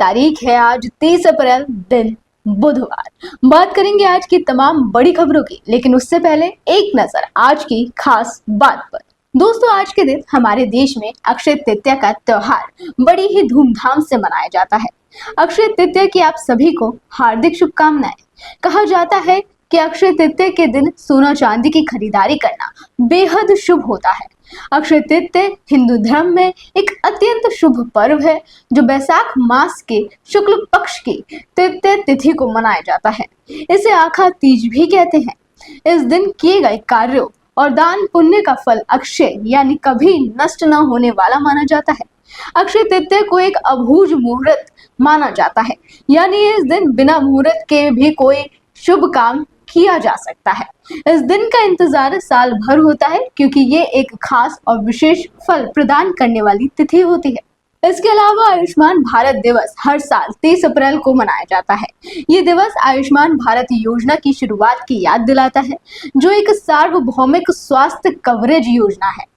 तारीख है आज 30 अप्रैल, दिन बुधवार। बात करेंगे आज की तमाम बड़ी खबरों की, लेकिन उससे पहले एक नजर आज की खास बात पर। दोस्तों, आज के दिन हमारे देश में अक्षय तृतीया का त्योहार बड़ी ही धूमधाम से मनाया जाता है। अक्षय तृतीया की आप सभी को हार्दिक शुभकामनाएं। कहा जाता है कि अक्षय तृतीया के दिन सोना चांदी की खरीदारी करना बेहद शुभ होता है। अक्षय तृतीया हिंदू धर्म में एक अत्यंत शुभ पर्व है जो बैसाख मास के शुक्ल पक्ष की तृतीया तिथि को मनाया जाता है। इसे आखा तीज भी कहते हैं। इस दिन किए गए कार्यों और दान पुण्य का फल अक्षय यानी कभी नष्ट न होने वाला माना जाता है। अक्षय तृतीया को एक अभूज मुहूर्त माना जाता है, यानी इस दिन बिना मुहूर्त के भी कोई शुभ काम किया जा सकता है। इस दिन का इंतजार साल भर होता है क्योंकि ये एक खास और विशेष फल प्रदान करने वाली तिथि होती है। इसके अलावा आयुष्मान भारत दिवस हर साल 30 अप्रैल को मनाया जाता है। ये दिवस आयुष्मान भारत योजना की शुरुआत की याद दिलाता है, जो एक सार्वभौमिक स्वास्थ्य कवरेज योजना है।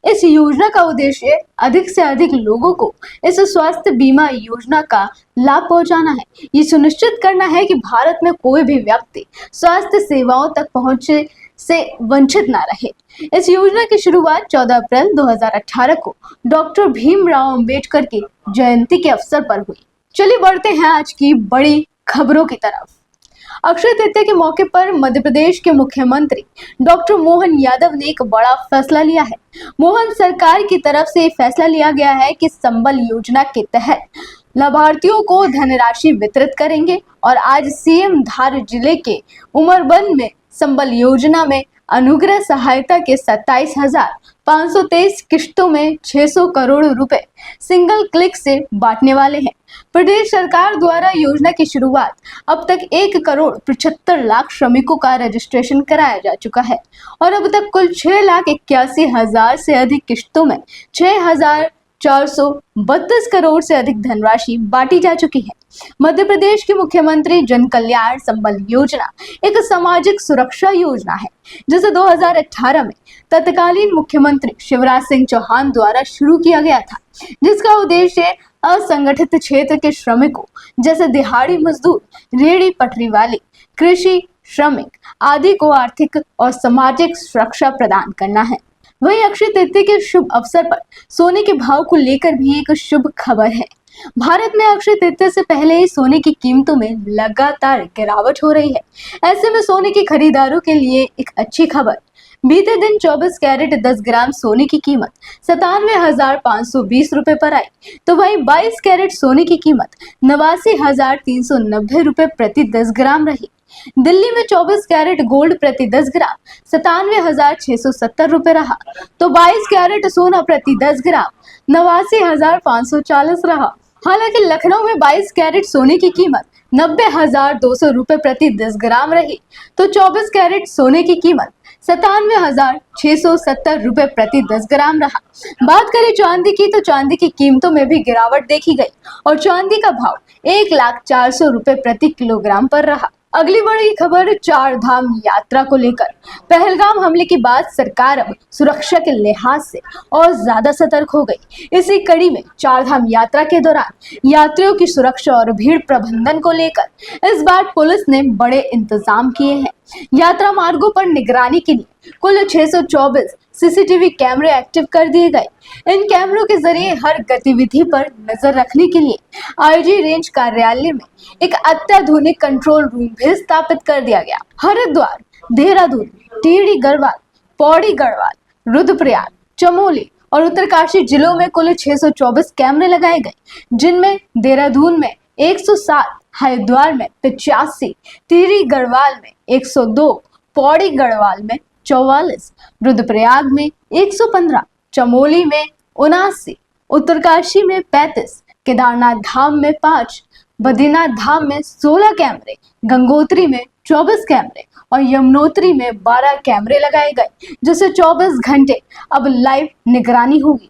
इस योजना का उद्देश्य अधिक से अधिक लोगों को इस स्वास्थ्य बीमा योजना का लाभ पहुंचाना है। ये सुनिश्चित करना है कि भारत में कोई भी व्यक्ति स्वास्थ्य सेवाओं तक पहुंचे से वंचित ना रहे। इस योजना की शुरुआत 14 अप्रैल 2018 को डॉक्टर भीमराव अंबेडकर की जयंती के अवसर पर हुई। चलिए बढ़ते हैं आज की बड़ी खबरों की तरफ। अक्षय तृतीया के मौके पर मध्य प्रदेश के मुख्यमंत्री डॉक्टर मोहन यादव ने एक बड़ा फैसला लिया है। मोहन सरकार की तरफ से फैसला लिया गया है कि संबल योजना के तहत लाभार्थियों को धनराशि वितरित करेंगे और आज सीएम धार जिले के उमरबन में संबल योजना में अनुग्रह सहायता के 27,523 किश्तों में 600 करोड़ रुपए सिंगल क्लिक से बांटने वाले हैं। प्रदेश सरकार द्वारा योजना की शुरुआत अब तक 1,75,00,000 श्रमिकों का रजिस्ट्रेशन कराया जा चुका है और अब तक कुल 6,81,000 से अधिक किश्तों में 6,432 करोड़ से अधिक धनराशि बांटी जा चुकी है। मध्य प्रदेश के मुख्यमंत्री जन कल्याण संबल योजना एक सामाजिक सुरक्षा योजना है, जिसे 2018 में तत्कालीन मुख्यमंत्री शिवराज सिंह चौहान द्वारा शुरू किया गया था, जिसका उद्देश्य असंगठित क्षेत्र के श्रमिकों जैसे दिहाड़ी मजदूर, रेहड़ी पटरी वाले, कृषि श्रमिक आदि को आर्थिक और सामाजिक सुरक्षा प्रदान करना है। वहीं अक्षय तृतीया के शुभ अवसर पर सोने के भाव को लेकर भी एक शुभ खबर है। भारत में अक्षय तृतीया से पहले ही सोने की कीमतों में लगातार गिरावट हो रही है। ऐसे में सोने के खरीदारों के लिए एक अच्छी खबर। बीते दिन 24 कैरेट 10 ग्राम सोने की कीमत 97,520 रुपए पर आई, तो वहीं 22 कैरेट सोने की कीमत 89,390 रुपए प्रति 10 ग्राम रही। दिल्ली में 24 कैरेट गोल्ड प्रति 10 ग्राम 97,670 रुपए रहा, तो 22 कैरेट सोना प्रति 10 ग्राम 89,540 रहा। हालांकि लखनऊ में 22 कैरेट सोने की कीमत 90,200 रुपए प्रति 10 ग्राम रही, तो 24 कैरेट सोने की कीमत 97,670 रुपए प्रति 10 ग्राम रहा। बात करें चांदी की, तो चांदी की कीमतों में भी गिरावट देखी गई और चांदी का भाव 1,04,000 रुपए प्रति किलोग्राम पर रहा। अगली बड़ी खबर चार धाम यात्रा को लेकर। पहलगाम हमले के बाद सरकार अब सुरक्षा के लिहाज से और ज्यादा सतर्क हो गई। इसी कड़ी में चार धाम यात्रा के दौरान यात्रियों की सुरक्षा और भीड़ प्रबंधन को लेकर इस बार पुलिस ने बड़े इंतजाम किए हैं। यात्रा मार्गों पर निगरानी के लिए कुल 624 सीसीटीवी कैमरे एक्टिव कर दिए गए। इन कैमरों के जरिए हर गतिविधि पर नजर रखने के लिए आईजी रेंज कार्यालय में एक अत्याधुनिक कंट्रोल रूम भी स्थापित कर दिया गया। हरिद्वार, देहरादून, टिहरी गढ़वाल, पौड़ी गढ़वाल, रुद्रप्रयाग, चमोली और उत्तरकाशी जिलों में कुल 624 कैमरे लगाए गए, जिनमें देहरादून में 107, हरिद्वार में 85, टिहरी गढ़वाल में 102, पौड़ी गढ़वाल में 44, रुद्रप्रयाग में 115, चमोली में 79, उत्तरकाशी में 35, केदारनाथ धाम में 5, बद्रीनाथ धाम में 16 कैमरे, गंगोत्री में 24 कैमरे और यमुनोत्री में 12 कैमरे लगाए गए, जिससे 24 घंटे अब लाइव निगरानी होगी।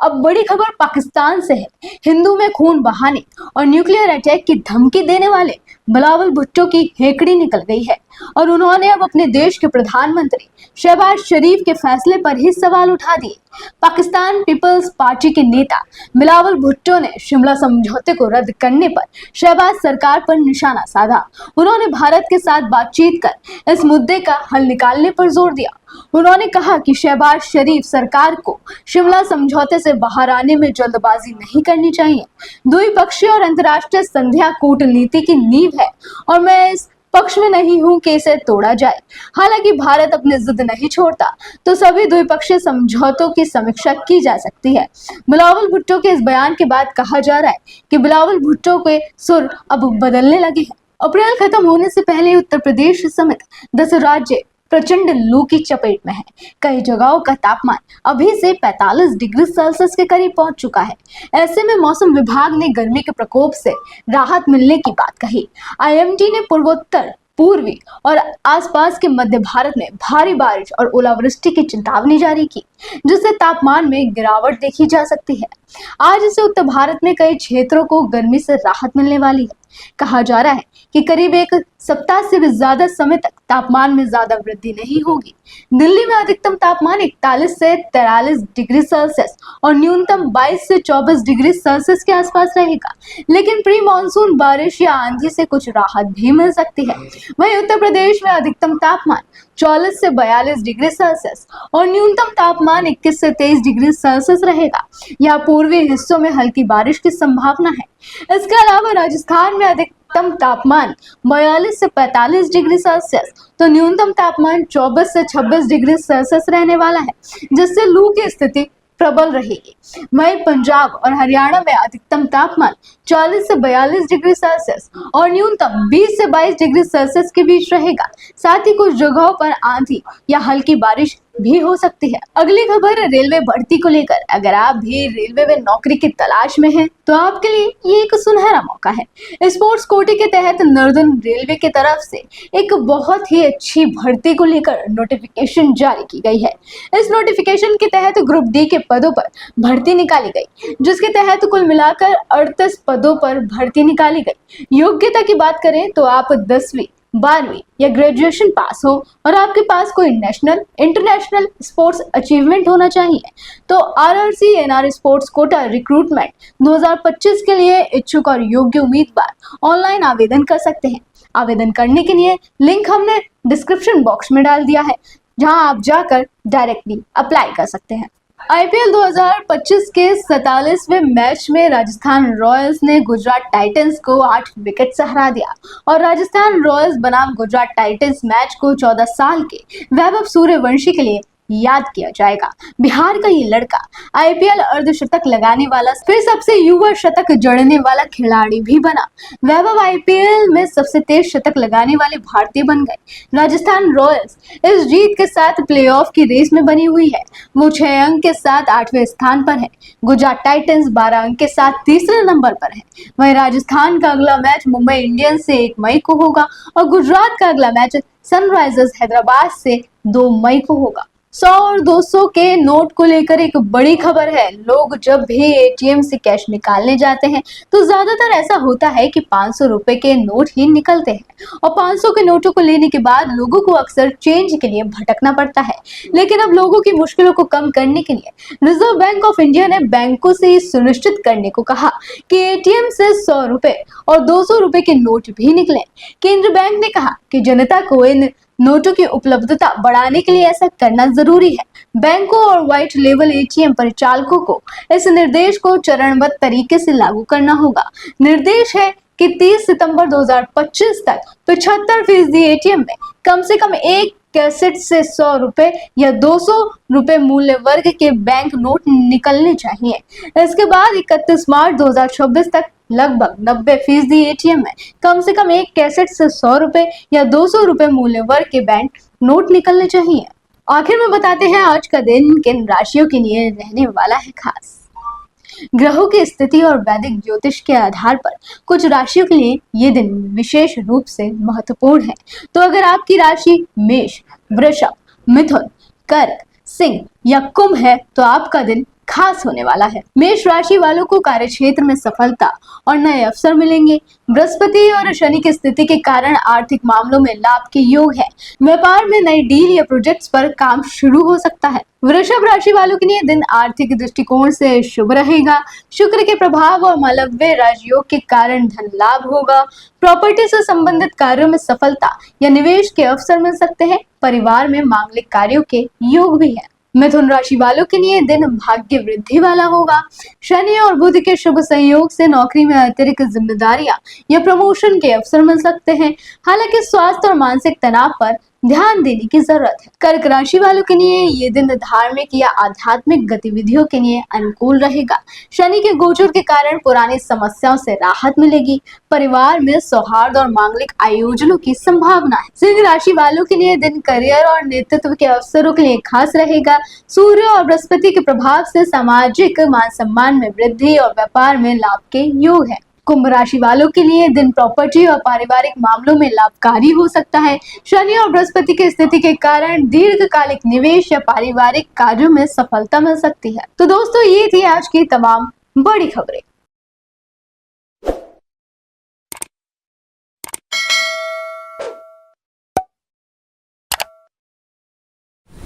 अब बड़ी खबर पाकिस्तान से है। हिंदू में खून बहाने और न्यूक्लियर अटैक की धमकी देने वाले बिलावल भुट्टो की हेकड़ी निकल गई है। और उन्होंने अब अपने देश के प्रधानमंत्री शहबाज शरीफ के फैसले पर ही सवाल उठा दिए। पाकिस्तान पीपल्स पार्टी के नेता बिलावल भुट्टो ने शिमला समझौते को रद्द करने पर शहबाज सरकार पर निशाना साधा। उन्होंने भारत के साथ बातचीत कर इस मुद्दे का हल निकालने पर जोर दिया। उन्होंने कहा कि शहबाज शरीफ सरकार को शिमला समझौते से बाहर आने में जल्दबाजी नहीं करनी चाहिए। द्विपक्षीय और अंतर्राष्ट्रीय संध्या कूटनीति की नींव है और मैं इस पक्ष में नहीं हूं कि इसे तोड़ा जाए। हालांकि भारत अपनी जिद नहीं छोड़ता तो सभी द्विपक्षीय समझौतों की समीक्षा की जा सकती है। बिलावल भुट्टो के इस बयान के बाद कहा जा रहा है कि बिलावल भुट्टो के सुर अब बदलने लगे हैं। अप्रैल खत्म होने से पहले उत्तर प्रदेश समेत 10 राज्य प्रचंड लू की चपेट में है। कई जगहों का तापमान अभी से 45 डिग्री सेल्सियस के करीब पहुंच चुका है। ऐसे में मौसम विभाग ने गर्मी के प्रकोप से राहत मिलने की बात कही। आईएमडी ने पूर्वोत्तर, पूर्वी और आसपास के मध्य भारत में भारी बारिश और ओलावृष्टि की चेतावनी जारी की, जिससे तापमान में गिरावट देखी जा सकती है। आज से उत्तर भारत में कई क्षेत्रों को गर्मी से राहत मिलने वाली है। कहा जा रहा है कि करीब एक सप्ताह से भी ज्यादा समय तक तापमान में ज्यादा वृद्धि नहीं होगी। दिल्ली में अधिकतम तापमान 41 से 43 डिग्री सेल्सियस और न्यूनतम 22 से 24 डिग्री सेल्सियस के आसपास रहेगा, लेकिन प्री मानसून बारिश या आंधी से कुछ राहत भी मिल सकती है। वहीं उत्तर प्रदेश में अधिकतम तापमान 44 से 42 डिग्री सेल्सियस और न्यूनतम तापमान 21 से 23 डिग्री सेल्सियस रहेगा। यहाँ पूर्वी हिस्सों में हल्की बारिश की संभावना है। इसके अलावा राजस्थान में अधिकतम तापमान 42 से 45 डिग्री सेल्सियस तो न्यूनतम तापमान 24 से 26 डिग्री सेल्सियस रहने वाला है, जिससे लू की स्थिति प्रबल रहेगी। वहीं पंजाब और हरियाणा में अधिकतम तापमान 40 से 42 डिग्री सेल्सियस और न्यूनतम 20 से 22 डिग्री सेल्सियस के बीच रहेगा। साथ ही कुछ जगहों पर आंधी या हल्की बारिश भी हो सकती है। अगली खबर रेलवे भर्ती को लेकर। अगर आप भी रेलवे में नौकरी की तलाश में हैं, तो आपके लिए ये एक सुनहरा मौका है। स्पोर्ट्स कोटे के तहत नॉर्दर्न रेलवे की तरफ से एक बहुत ही अच्छी भर्ती को लेकर नोटिफिकेशन जारी की गई है। इस नोटिफिकेशन के तहत ग्रुप डी के पदों पर भर्ती निकाली गई, जिसके तहत कुल मिलाकर 38 पदों पर भर्ती निकाली गई। योग्यता की बात करें तो आप 10वीं 12वीं या ग्रेजुएशन पास हो और आपके पास कोई नेशनल इंटरनेशनल स्पोर्ट्स अचीवमेंट होना चाहिए। तो RRC NR sports quota recruitment 2025 के लिए इच्छुक और योग्य उम्मीदवार ऑनलाइन आवेदन कर सकते हैं। आवेदन करने के लिए लिंक हमने डिस्क्रिप्शन बॉक्स में डाल दिया है, जहां आप जाकर डायरेक्टली अप्लाई कर सकते हैं। आईपीएल 2025 के 47वें मैच में राजस्थान रॉयल्स ने गुजरात टाइटंस को 8 विकेट से हरा दिया और राजस्थान रॉयल्स बनाम गुजरात टाइटंस मैच को 14 साल के वैभव सूर्यवंशी के लिए याद किया जाएगा। बिहार का ये लड़का आईपीएल अर्धशतक लगाने वाला फिर सबसे युवा शतक जड़ने वाला खिलाड़ी भी बना। वैभव आईपीएल में सबसे तेज शतक लगाने वाले भारतीय बन गए। राजस्थान रॉयल्स इस जीत के साथ प्लेऑफ की रेस में बनी हुई है। वो 6 अंक के साथ 8वें स्थान पर है। गुजरात टाइटंस 12 अंक के साथ तीसरे नंबर पर है। वहीं राजस्थान का अगला मैच मुंबई इंडियंस से 1 मई को होगा और गुजरात का अगला मैच सनराइजर्स हैदराबाद से 2 मई को होगा। 100 और 200 के नोट को लेकर एक बड़ी खबर है। लोग जब भी एटीएम से कैश निकालने जाते हैं तो ज्यादातर ऐसा होता है कि 500 रुपए के नोट ही निकलते हैं और 500 के नोटों को लेने के बाद लोगों को अक्सर चेंज के लिए भटकना पड़ता है। लेकिन अब लोगों की मुश्किलों को कम करने के लिए रिजर्व बैंक ऑफ इंडिया ने बैंकों से सुनिश्चित करने को कहा कि एटीएम से 100 रुपए और 200 रुपए के नोट भी निकले। केंद्र बैंक ने कहा कि जनता को इन नोटों की उपलब्धता बढ़ाने के लिए ऐसा करना जरूरी है। बैंकों और व्हाइट लेवल एटीएम परिचालकों को इस निर्देश को चरणबद्ध तरीके से लागू करना होगा। निर्देश है कि 30 सितंबर 2025 तक 75% एटीएम में कम से कम एक कैसेट से 100 रुपए या 200 रुपए मूल्य वर्ग के बैंक नोट निकलने चाहिए। इसके बाद 31 मार्च 2026 तक लगभग 90% एटीएम में कम से कम एक कैसेट से 100 रुपए या 200 रुपए मूल्य वर्ग के बैंक नोट निकलने चाहिए। आखिर में बताते हैं आज का दिन किन राशियों के लिए रहने वाला है खास। ग्रहों की स्थिति और वैदिक ज्योतिष के आधार पर कुछ राशियों के लिए ये दिन विशेष रूप से महत्वपूर्ण है। तो अगर आपकी राशि मेष, वृषभ, मिथुन, कर्क, सिंह या कुंभ है तो आपका दिन खास होने वाला है। मेष राशि वालों को कार्य क्षेत्र में सफलता और नए अवसर मिलेंगे। बृहस्पति और शनि की स्थिति के कारण आर्थिक मामलों में लाभ के योग है। व्यापार में नई डील या प्रोजेक्ट्स पर काम शुरू हो सकता है। वृषभ राशि वालों के लिए दिन आर्थिक दृष्टिकोण से शुभ रहेगा। शुक्र के प्रभाव और मालव्य राजयोग के कारण धन लाभ होगा। प्रॉपर्टी से संबंधित कार्यों में सफलता या निवेश के अवसर मिल सकते हैं। परिवार में मांगलिक कार्यों के योग भी है। मिथुन राशि वालों के लिए दिन भाग्य वृद्धि वाला होगा। शनि और बुध के शुभ संयोग से नौकरी में अतिरिक्त जिम्मेदारियां या प्रमोशन के अवसर मिल सकते हैं। हालांकि स्वास्थ्य और मानसिक तनाव पर ध्यान देने की जरूरत है। कर्क राशि वालों के लिए ये दिन धार्मिक या आध्यात्मिक गतिविधियों के लिए अनुकूल रहेगा। शनि के गोचर के कारण पुरानी समस्याओं से राहत मिलेगी। परिवार में सौहार्द और मांगलिक आयोजनों की संभावना है। सिंह राशि वालों के लिए दिन करियर और नेतृत्व के अवसरों के लिए खास रहेगा। सूर्य और बृहस्पति के प्रभाव से सामाजिक मान सम्मान में वृद्धि और व्यापार में लाभ के योग है। कुंभ राशि वालों के लिए दिन प्रॉपर्टी और पारिवारिक मामलों में लाभकारी हो सकता है। शनि और बृहस्पति की स्थिति के कारण दीर्घकालिक निवेश या पारिवारिक कार्यों में सफलता मिल सकती है। तो दोस्तों, ये थी आज की तमाम बड़ी खबरें।